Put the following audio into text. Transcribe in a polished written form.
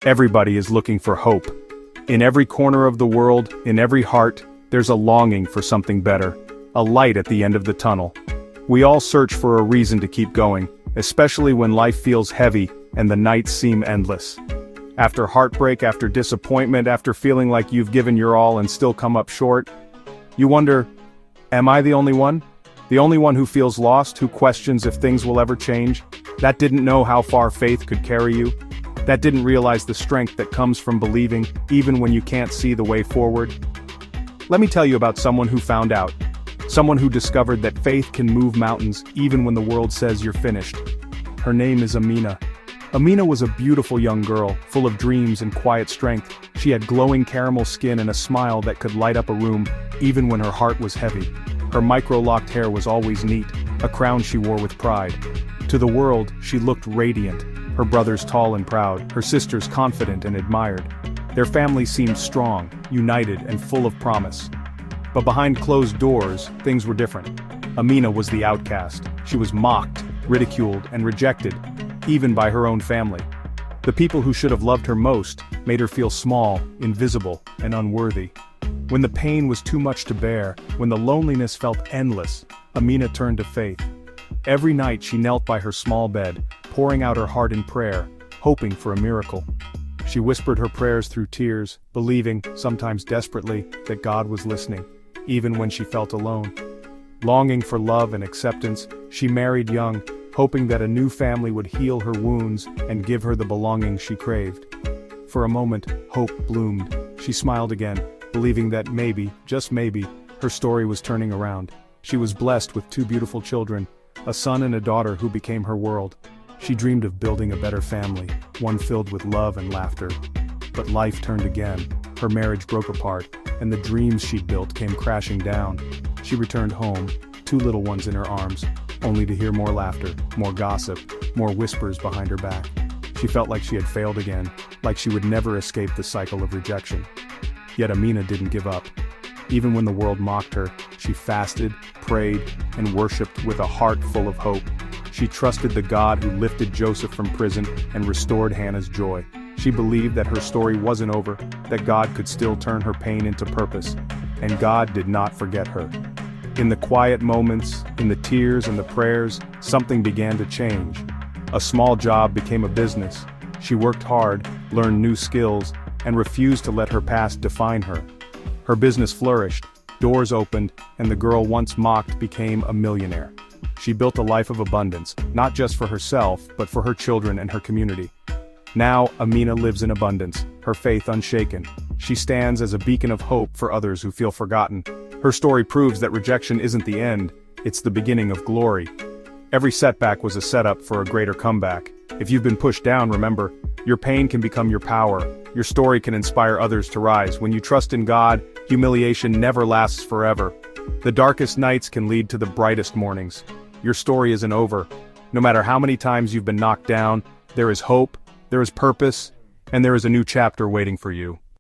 Everybody is looking for hope. In every corner of the world, in every heart, there's a longing for something better, a light at the end of the tunnel. We all search for a reason to keep going, especially when life feels heavy and the nights seem endless. After heartbreak, after disappointment, after feeling like you've given your all and still come up short, you wonder, am I the only one? The only one who feels lost, who questions if things will ever change? That didn't know how far faith could carry you? That didn't realize the strength that comes from believing, even when you can't see the way forward? Let me tell you about someone who found out. Someone who discovered that faith can move mountains, even when the world says you're finished. Her name is Amina. Amina was a beautiful young girl, full of dreams and quiet strength. She had glowing caramel skin and a smile that could light up a room, even when her heart was heavy. Her micro-locked hair was always neat, a crown she wore with pride. To the world, she looked radiant, her brothers tall and proud, her sisters confident and admired. Their family seemed strong, united, and full of promise. But behind closed doors, things were different. Amina was the outcast. She was mocked, ridiculed, and rejected, even by her own family. The people who should have loved her most made her feel small, invisible, and unworthy. When the pain was too much to bear, when the loneliness felt endless, Amina turned to faith. Every night she knelt by her small bed, pouring out her heart in prayer, hoping for a miracle. She whispered her prayers through tears, believing, sometimes desperately, that God was listening, even when she felt alone. Longing for love and acceptance, she married young, hoping that a new family would heal her wounds and give her the belonging she craved. For a moment, hope bloomed. She smiled again, believing that maybe, just maybe, her story was turning around. She was blessed with two beautiful children, a son and a daughter who became her world. She dreamed of building a better family, one filled with love and laughter. But life turned again. Her marriage broke apart, and the dreams she'd built came crashing down. She returned home, two little ones in her arms, only to hear more laughter, more gossip, more whispers behind her back. She felt like she had failed again, like she would never escape the cycle of rejection. Yet Amina didn't give up. Even when the world mocked her, she fasted, prayed, and worshipped with a heart full of hope. She trusted the God who lifted Joseph from prison and restored Hannah's joy. She believed that her story wasn't over, that God could still turn her pain into purpose. And God did not forget her. In the quiet moments, in the tears and the prayers, something began to change. A small job became a business. She worked hard, learned new skills, and refused to let her past define her. Her business flourished, doors opened, and the girl once mocked became a millionaire. She built a life of abundance, not just for herself, but for her children and her community. Now, Amina lives in abundance, her faith unshaken. She stands as a beacon of hope for others who feel forgotten. Her story proves that rejection isn't the end, it's the beginning of glory. Every setback was a setup for a greater comeback. If you've been pushed down, remember, your pain can become your power. Your story can inspire others to rise. When you trust in God, humiliation never lasts forever. The darkest nights can lead to the brightest mornings. Your story isn't over. No matter how many times you've been knocked down, there is hope, there is purpose, and there is a new chapter waiting for you.